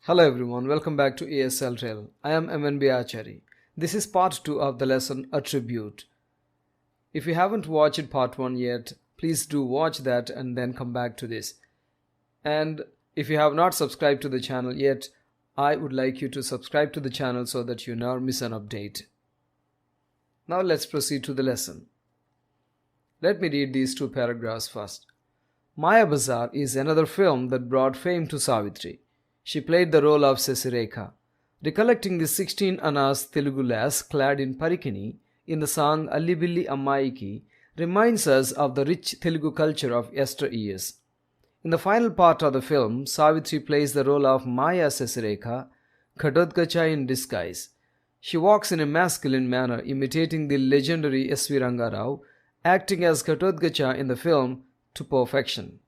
Hello everyone, welcome back to ESL DRILL. I am MNB ACHARI. This is part 2 of the lesson Attribute. If you haven't watched part 1 yet, please do watch that and then come back to this. And if you have not subscribed to the channel yet, I would like you to subscribe to the channel so that you never miss an update. Now let's proceed to the lesson. Let me read these two paragraphs first. Maya Bazaar is another film that brought fame to Savitri. She played the role of Sesirekha. Recollecting the 16 Annas Telugu lass clad in parikini in the song Alli Billi Ammayiki reminds us of the rich Telugu culture of yesteryears. In the final part of the film, Savitri plays the role of Maya Sesirekha, Ghatotkacha in disguise. She walks in a masculine manner, imitating the legendary S.V. Rangarao, acting as Ghatotkacha in the film to perfection.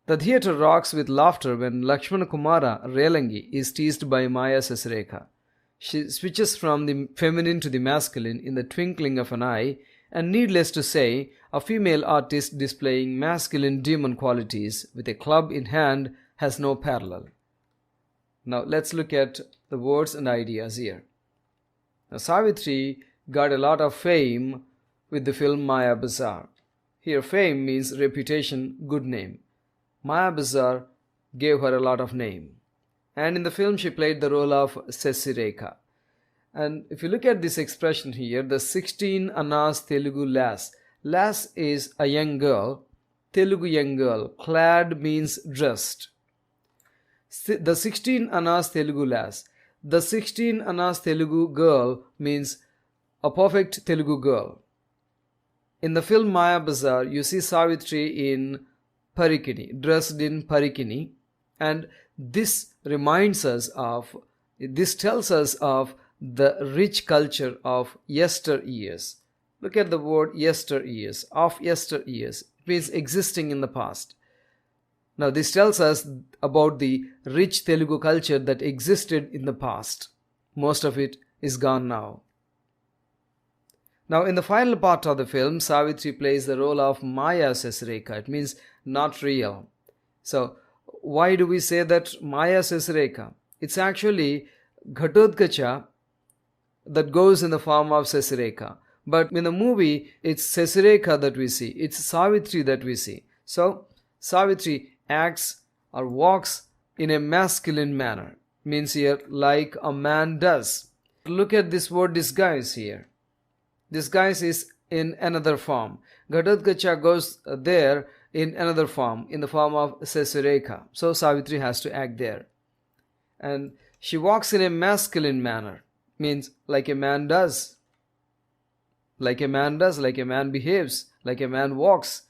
The theatre rocks with laughter when Lakshmana Kumara Relangi is teased by Maya Sesirekha. She switches from the feminine to the masculine in the twinkling of an eye, and needless to say, a female artist displaying masculine demon qualities with a club in hand has no parallel. Now let's look at the words and ideas here. Now, Savitri got a lot of fame with the film Maya Bazaar. Here fame means reputation, good name. Maya Bazaar gave her a lot of name. And in the film she played the role of Sesirekha. And if you look at this expression here, the 16 Annas Telugu lass. Lass is a young girl, Telugu young girl. Clad means dressed. The 16 Annas Telugu lass. The 16 Annas Telugu girl means a perfect Telugu girl. In the film Maya Bazaar, you see Savitri in parikini, dressed in parikini, and this tells us of the rich culture of yesteryears. Look at the word yesteryears, of yesteryears. It means existing in the past. Now this tells us about the rich Telugu culture that existed in the past. Most of it is gone now. Now in the final part of the film, Savitri plays the role of Maya Sesirekha. It means not real. So why do we say that Maya Sesirekha? It's actually Ghatotkacha that goes in the form of Sesirekha. But in the movie, it's Sesirekha that we see. It's Savitri that we see. So Savitri acts or walks in a masculine manner. Means here like a man does. Look at this word disguise here. Disguise is in another form. Ghatotkacha goes there in another form, in the form of Sesirekha. So Savitri has to act there. And she walks in a masculine manner. Means like a man does. Like a man does, like a man behaves, like a man walks.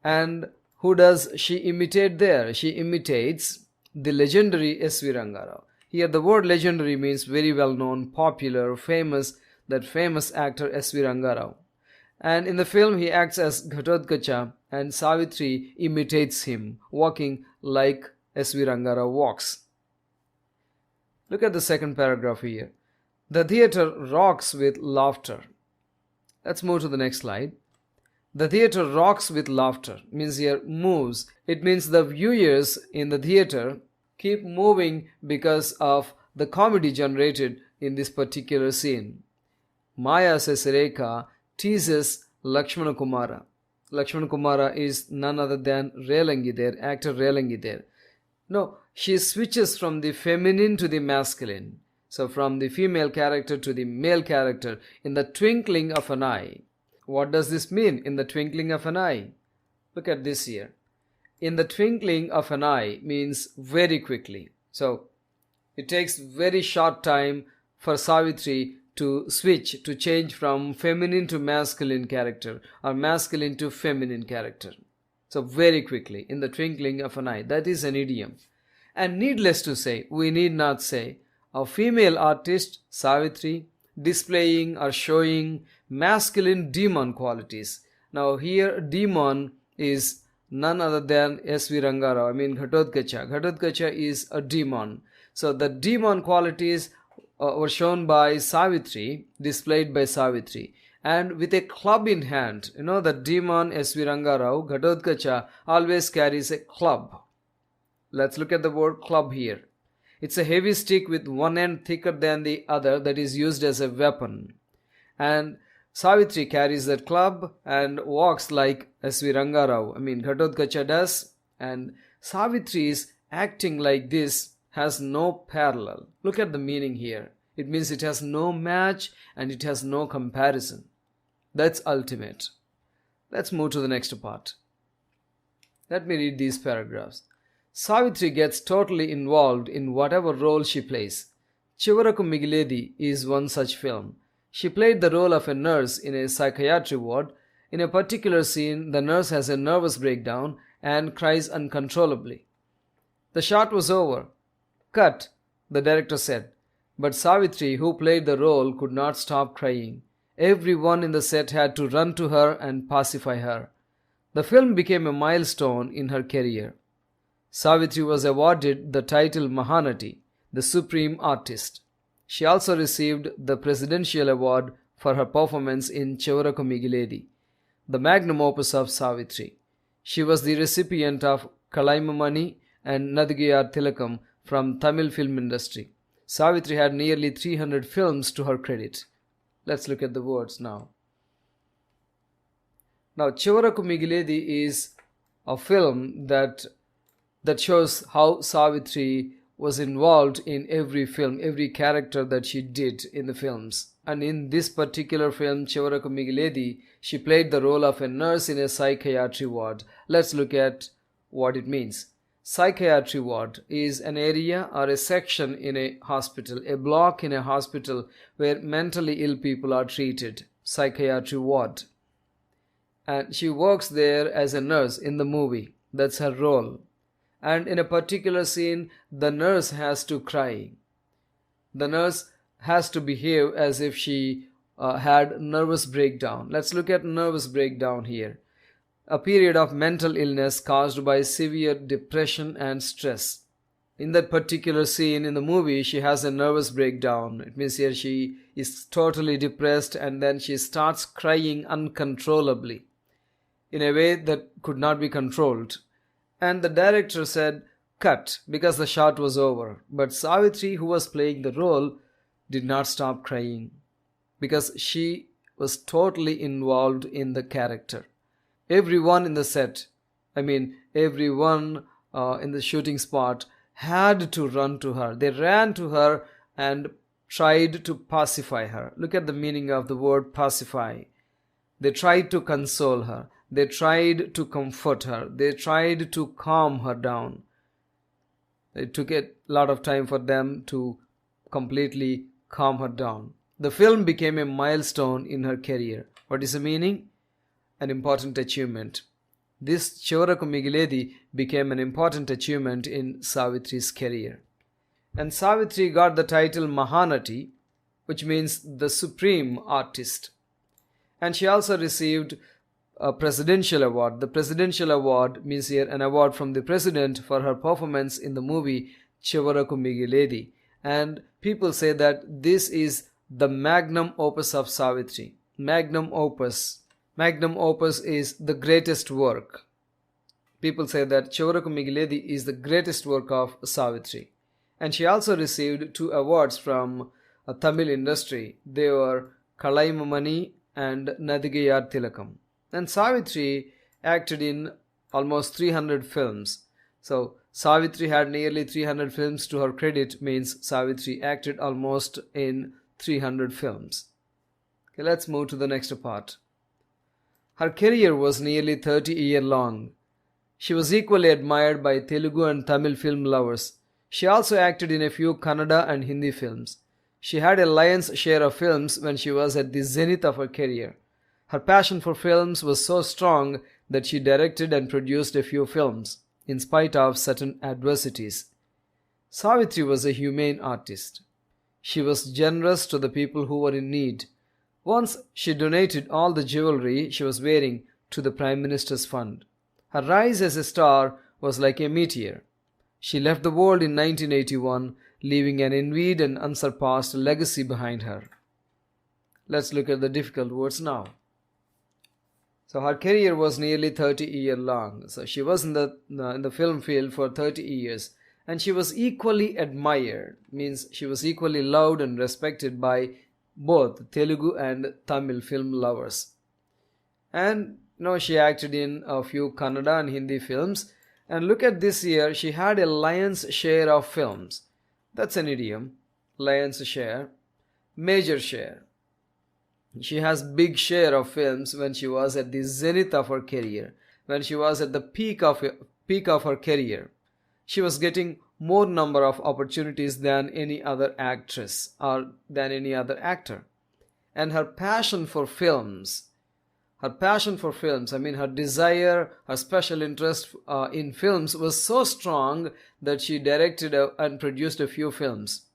And who does she imitate there? She imitates the legendary S.V. Rangarao. Here the word legendary means very well known, popular, famous, that famous actor S.V. Rangarao. And in the film he acts as Ghatotkacha and Savitri imitates him, walking like S.V. Rangarao walks. Look at the second paragraph here. The theatre rocks with laughter. Let's move to the next slide. The theatre rocks with laughter means here moves. It means the viewers in the theatre keep moving because of the comedy generated in this particular scene. Maya Sesirekha teases Lakshmana Kumara. Lakshmana Kumara is none other than Relangi there, actor Relangi there. No, she switches from the feminine to the masculine. So from the female character to the male character in the twinkling of an eye. What does this mean, in the twinkling of an eye? Look at this here. In the twinkling of an eye means very quickly. So it takes very short time for Savitri to switch, to change from feminine to masculine character or masculine to feminine character. So very quickly, in the twinkling of an eye. That is an idiom. And needless to say, we need not say, a female artist, Savitri, displaying or showing masculine demon qualities. Now here demon is none other than S.V. Rangarao, Ghatotkacha. Ghatotkacha is a demon. So the demon qualities were shown by Savitri, displayed by Savitri. And with a club in hand, the demon S.V. Rangarao, Ghatotkacha, always carries a club. Let's look at the word club here. It's a heavy stick with one end thicker than the other that is used as a weapon. And Savitri carries that club and walks like S.V. Rangarao, Ghatotkacha does. And Savitri's acting like this has no parallel. Look at the meaning here. It means it has no match and it has no comparison. That's ultimate. Let's move to the next part. Let me read these paragraphs. Savitri gets totally involved in whatever role she plays. Chivaraku Migiledi is one such film. She played the role of a nurse in a psychiatry ward. In a particular scene, the nurse has a nervous breakdown and cries uncontrollably. The shot was over. Cut, the director said. But Savitri, who played the role, could not stop crying. Everyone in the set had to run to her and pacify her. The film became a milestone in her career. Savitri was awarded the title Mahanati, the Supreme Artist. She also received the Presidential Award for her performance in Chivaraku Migiledi, the magnum opus of Savitri. She was the recipient of Kalaimamani and Nadagiyar Tilakam from Tamil film industry. Savitri had nearly 300 films to her credit. Let's look at the words now. Now, Chivaraku Migiledi is a film that shows how Savitri was involved in every film, every character that she did in the films. And in this particular film, Chivaraku Migiledi, she played the role of a nurse in a psychiatry ward. Let's look at what it means. Psychiatry ward is an area or a section in a hospital, a block in a hospital where mentally ill people are treated. Psychiatry ward. And she works there as a nurse in the movie. That's her role. And in a particular scene, the nurse has to cry. The nurse has to behave as if she had nervous breakdown. Let's look at nervous breakdown here. A period of mental illness caused by severe depression and stress. In that particular scene in the movie, she has a nervous breakdown. It means here she is totally depressed and then she starts crying uncontrollably in a way that could not be controlled. And the director said, cut, because the shot was over. But Savitri, who was playing the role, did not stop crying because she was totally involved in the character. Everyone in the set, everyone in the shooting spot had to run to her. They ran to her and tried to pacify her. Look at the meaning of the word pacify. They tried to console her. They tried to comfort her. They tried to calm her down. It took a lot of time for them to completely calm her down. The film became a milestone in her career. What is the meaning? An important achievement. This Chivaraku Migiledi became an important achievement in Savitri's career. And Savitri got the title Mahanati, which means the Supreme Artist. And she also received a Presidential Award. The Presidential Award means here an award from the President for her performance in the movie Chivaraku Migiledi. And people say that this is the magnum opus of Savitri. Magnum opus. Magnum opus is the greatest work. People say that Chivaraku Migiledi is the greatest work of Savitri. And she also received 2 awards from a Tamil industry. They were Kalaimamani and Nadagiyar Tilakam. And Savitri acted in almost 300 films. So Savitri had nearly 300 films to her credit, means Savitri acted almost in 300 films. Okay, let's move to the next part. Her career was nearly 30 years long. She was equally admired by Telugu and Tamil film lovers. She also acted in a few Kannada and Hindi films. She had a lion's share of films when she was at the zenith of her career. Her passion for films was so strong that she directed and produced a few films, in spite of certain adversities. Savitri was a humane artist. She was generous to the people who were in need. Once she donated all the jewelry she was wearing to the Prime Minister's fund. Her rise as a star was like a meteor. She left the world in 1981, leaving an envied and unsurpassed legacy behind her. Let's look at the difficult words now. So her career was nearly 30 years long. So she was in the film field for 30 years. and she was equally admired, means she was equally loved and respected by both Telugu and Tamil film lovers. And she acted in a few Kannada and Hindi films. And look at this year, she had a lion's share of films. That's an idiom. Lion's share. Major share. She has big share of films when she was at the zenith of her career. When she was at the peak of her career. She was getting more number of opportunities than any other actress or than any other actor. And her passion for films, her desire, her special interest in films was so strong that she directed and produced a few films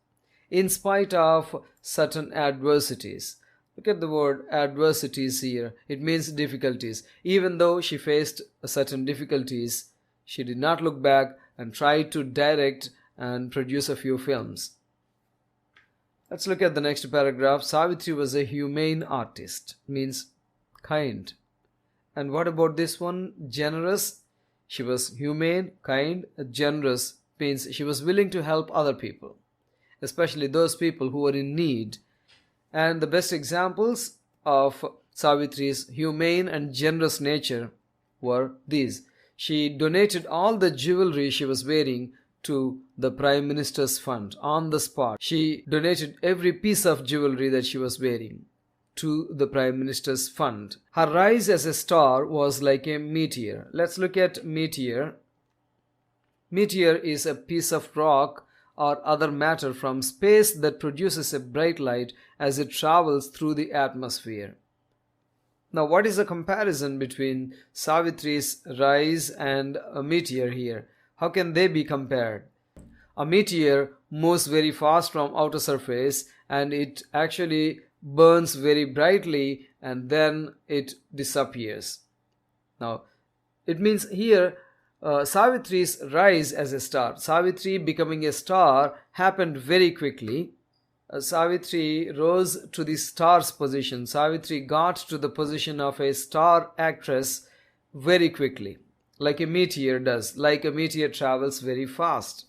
in spite of certain adversities. Look at the word adversities here. It means difficulties. Even though she faced certain difficulties, she did not look back and tried to direct and produce a few films. Let's look at the next paragraph. Savitri was a humane artist, means kind. And what about this one? Generous. She was humane, kind, generous, means she was willing to help other people, especially those people who were in need. And the best examples of Savitri's humane and generous nature were these. She donated all the jewelry she was wearing to the Prime Minister's fund on the spot. She donated every piece of jewelry that she was wearing to the Prime Minister's fund. Her rise as a star was like a meteor. Let's look at meteor. Meteor is a piece of rock or other matter from space that produces a bright light as it travels through the atmosphere. Now, what is the comparison between Savitri's rise and a meteor here? How can they be compared? A meteor moves very fast from outer surface and it actually burns very brightly and then it disappears. Now, it means here Savitri's rise as a star. Savitri becoming a star happened very quickly. Savitri rose to the star's position. Savitri got to the position of a star actress very quickly, like a meteor does, like a meteor travels very fast.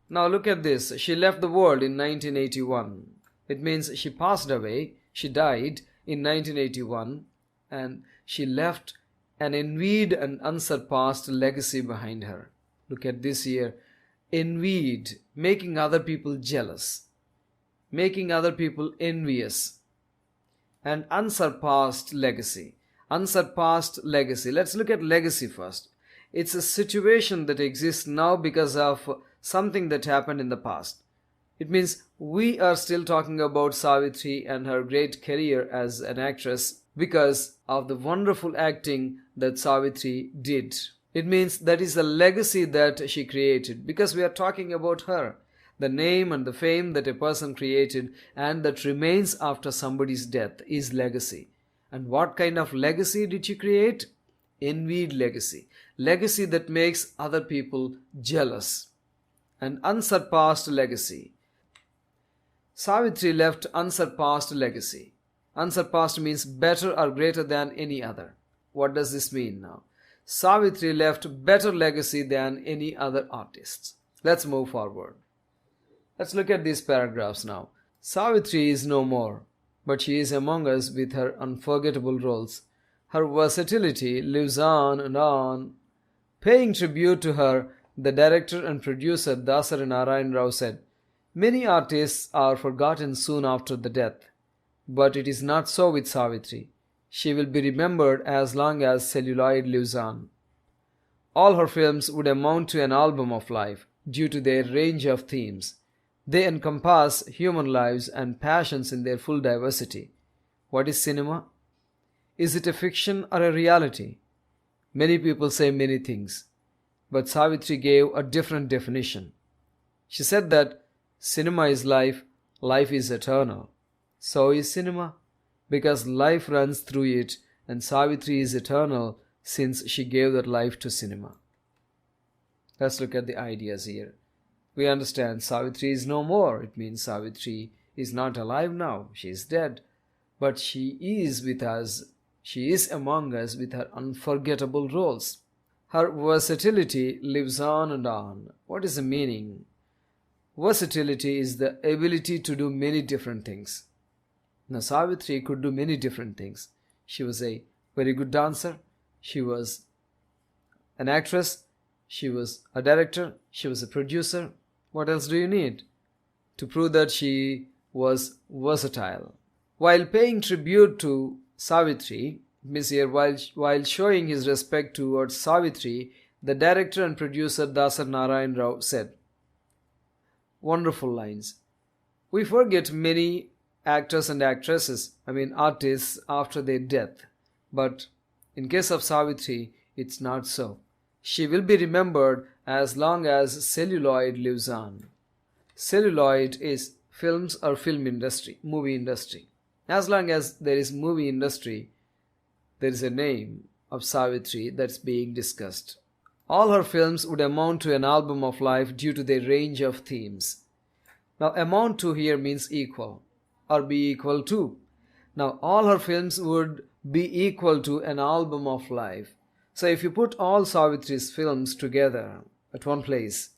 Now look at this. She left the world in 1981. It means she passed away, she died in 1981, and she left an envied and unsurpassed legacy behind her. Look at this here. Envied, making other people jealous, making other people envious, and unsurpassed legacy. Unsurpassed legacy. Let's look at legacy first. It's a situation that exists now because of something that happened in the past. It means we are still talking about Savitri and her great career as an actress because of the wonderful acting that Savitri did. It means that is the legacy that she created because we are talking about her. The name and the fame that a person created and that remains after somebody's death is legacy. And what kind of legacy did she create? Envied legacy. Legacy that makes other people jealous. An unsurpassed legacy. Savitri left unsurpassed legacy. Unsurpassed means better or greater than any other. What does this mean now? Savitri left better legacy than any other artist. Let's move forward. Let's look at these paragraphs now. Savitri is no more, but she is among us with her unforgettable roles. Her versatility lives on and on. Paying tribute to her, the director and producer Dasari Narayan Rao said, "Many artists are forgotten soon after the death, but it is not so with Savitri. She will be remembered as long as celluloid lives on." All her films would amount to an album of life due to their range of themes. They encompass human lives and passions in their full diversity. What is cinema? Is it a fiction or a reality? Many people say many things, but Savitri gave a different definition. She said that cinema is life, life is eternal. So is cinema, because life runs through it, and Savitri is eternal since she gave that life to cinema. Let's look at the ideas here. We understand Savitri is no more. It means Savitri is not alive now. She is dead. But she is with us. She is among us with her unforgettable roles. Her versatility lives on and on. What is the meaning? Versatility is the ability to do many different things. Now, Savitri could do many different things. She was a very good dancer. She was an actress. She was a director. She was a producer. What else do you need to prove that she was versatile? While paying tribute to Savitri, Miss here, while showing his respect towards Savitri, the director and producer Dasar Narayan Rao said, wonderful lines. We forget many actors and actresses, artists, after their death. But in case of Savitri, it's not so. She will be remembered as long as celluloid lives on. Celluloid is films or film industry, movie industry. As long as there is movie industry, there is a name of Savitri that's being discussed. All her films would amount to an album of life due to their range of themes. Now, amount to here means equal or be equal to. Now, all her films would be equal to an album of life. So, if you put all Savitri's films together at one place,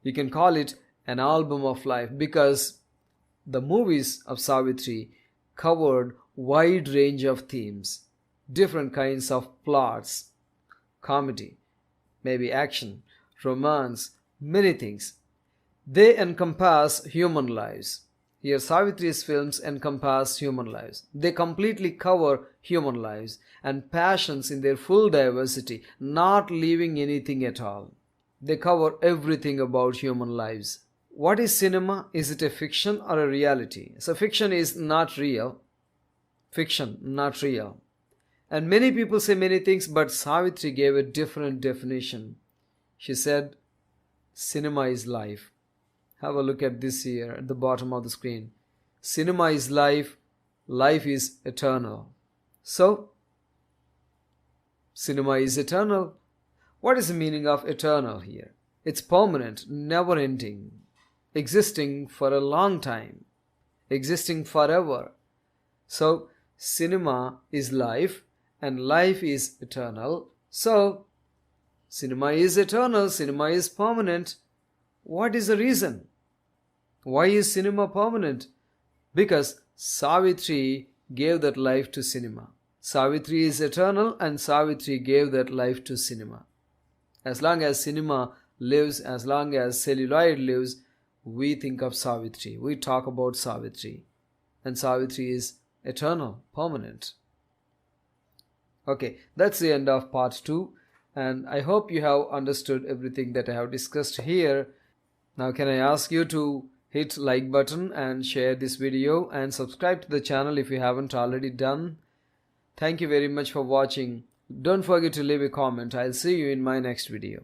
you can call it an album of life because the movies of Savitri covered wide range of themes, different kinds of plots, comedy, maybe action, romance, many things. They encompass human lives. Here, Savitri's films encompass human lives. They completely cover human lives and passions in their full diversity, not leaving anything at all. They cover everything about human lives. What is cinema? Is it a fiction or a reality? So, fiction is not real. Fiction, not real. And many people say many things, but Savitri gave a different definition. She said, cinema is life. Have a look at this here at the bottom of the screen. Cinema is life. Life is eternal. So, cinema is eternal. What is the meaning of eternal here? It's permanent, never ending, existing for a long time, existing forever. So, cinema is life and life is eternal. So, cinema is eternal, cinema is permanent. What is the reason? Why is cinema permanent? Because Savitri gave that life to cinema. Savitri is eternal and Savitri gave that life to cinema. As long as cinema lives, as long as celluloid lives, we think of Savitri. We talk about Savitri. And Savitri is eternal, permanent. Okay, that's the end of part 2. And I hope you have understood everything that I have discussed here. Now, can I ask you to hit like button and share this video and subscribe to the channel if you haven't already done. Thank you very much for watching. Don't forget to leave a comment. I'll see you in my next video.